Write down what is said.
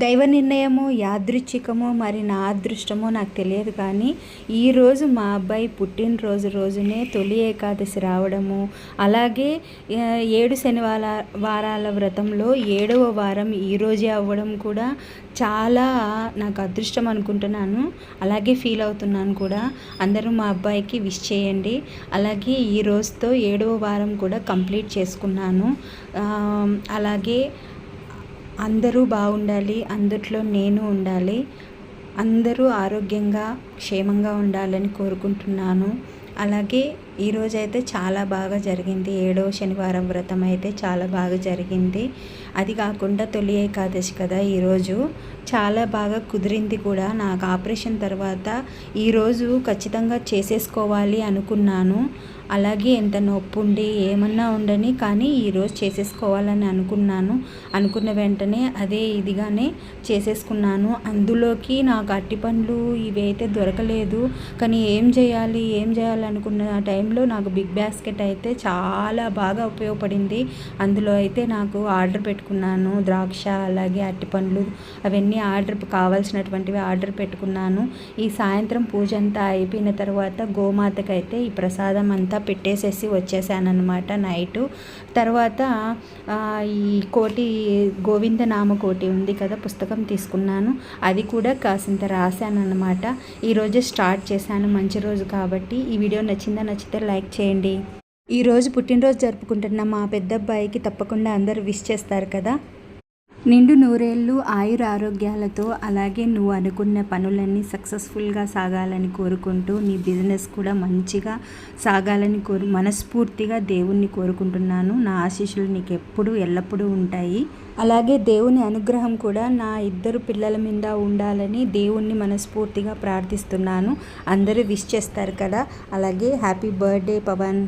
దైవ నిర్ణయమో యాదృచ్ఛికమో మరి నా అదృష్టమో నాకు తెలియదు, కానీ ఈరోజు మా అబ్బాయి పుట్టినరోజు రోజునే తొలి ఏకాదశి రావడము, అలాగే 7 వారాల వ్రతంలో 7వ వారం ఈరోజే అవ్వడం కూడా చాలా నాకు అదృష్టం అనుకుంటున్నాను. అలాగే ఫీల్ అవుతున్నాను కూడా. అందరూ మా అబ్బాయికి విష్ చేయండి. అలాగే ఈ రోజుతో 7వ వారం కూడా కంప్లీట్ చేసుకున్నాను. అలాగే అందరూ బాగుండాలి, అందుట్లో నేను ఉండాలి, అందరూ ఆరోగ్యంగా క్షేమంగా ఉండాలని కోరుకుంటున్నాను. అలాగే ఈరోజైతే చాలా బాగా జరిగింది. 7వ శనివారం వ్రతం అయితే చాలా బాగా జరిగింది. అది కాకుండా తొలి ఏకాదశి కదా ఈరోజు, చాలా బాగా కుదిరింది కూడా. నాకు ఆపరేషన్ తర్వాత ఈరోజు ఖచ్చితంగా చేసేసుకోవాలి అనుకున్నాను. అలాగే ఎంత నొప్పి ఉండి ఏమన్నా ఉండని, కానీ ఈరోజు చేసేసుకోవాలని అనుకున్నాను. అనుకున్న వెంటనే అదే ఇదిగానే చేసేసుకున్నాను. అందులోకి నాకు అరటిపండ్లు ఇవి అయితే దొరకలేదు, కానీ ఏం చేయాలి అనుకున్న టైంలో నాకు బిగ్ బాస్కెట్ అయితే చాలా బాగా ఉపయోగపడింది. అందులో అయితే నాకు ఆర్డర్ పెట్టుకున్నాను. ద్రాక్ష అలాగే అరటిపండ్లు అవన్నీ కావాల్సినటువంటివి ఆర్డర్ పెట్టుకున్నాను. ఈ సాయంత్రం పూజ అంతా అయిపోయిన తర్వాత గోమాతకి అయితే ఈ ప్రసాదం అంతా పెట్టేసేసి వచ్చేసానమాట నైటు. తర్వాత ఈ గోవిందనామ కోటి ఉంది కదా పుస్తకం తీసుకున్నాను, అది కూడా కాసింత రాశానన్నమాట. ఈరోజు స్టార్ట్ చేశాను, మంచి రోజు కాబట్టి. ఈ వీడియో నచ్చితే లైక్ చేయండి. ఈరోజు పుట్టినరోజు జరుపుకుంటున్న మా పెద్దబ్బాయికి తప్పకుండా అందరూ విష్ చేస్తారు కదా. నిండు నూరేళ్ళు ఆయుర ఆరోగ్యాలతో, అలాగే నువ్వు అనుకున్న పనులన్నీ సక్సెస్ఫుల్గా సాగాలని కోరుకుంటూ, నీ బిజినెస్ కూడా మంచిగా సాగాలని మనస్ఫూర్తిగా దేవుణ్ణి కోరుకుంటున్నాను. నా ఆశీస్సులు నీకు ఎప్పుడూ ఎల్లప్పుడూ ఉంటాయి. అలాగే దేవుని అనుగ్రహం కూడా నా 2 పిల్లల మీద ఉండాలని దేవుణ్ణి మనస్ఫూర్తిగా ప్రార్థిస్తున్నాను. అందరూ విష్ చేస్తారు కదా. అలాగే హ్యాపీ బర్త్డే పవన్.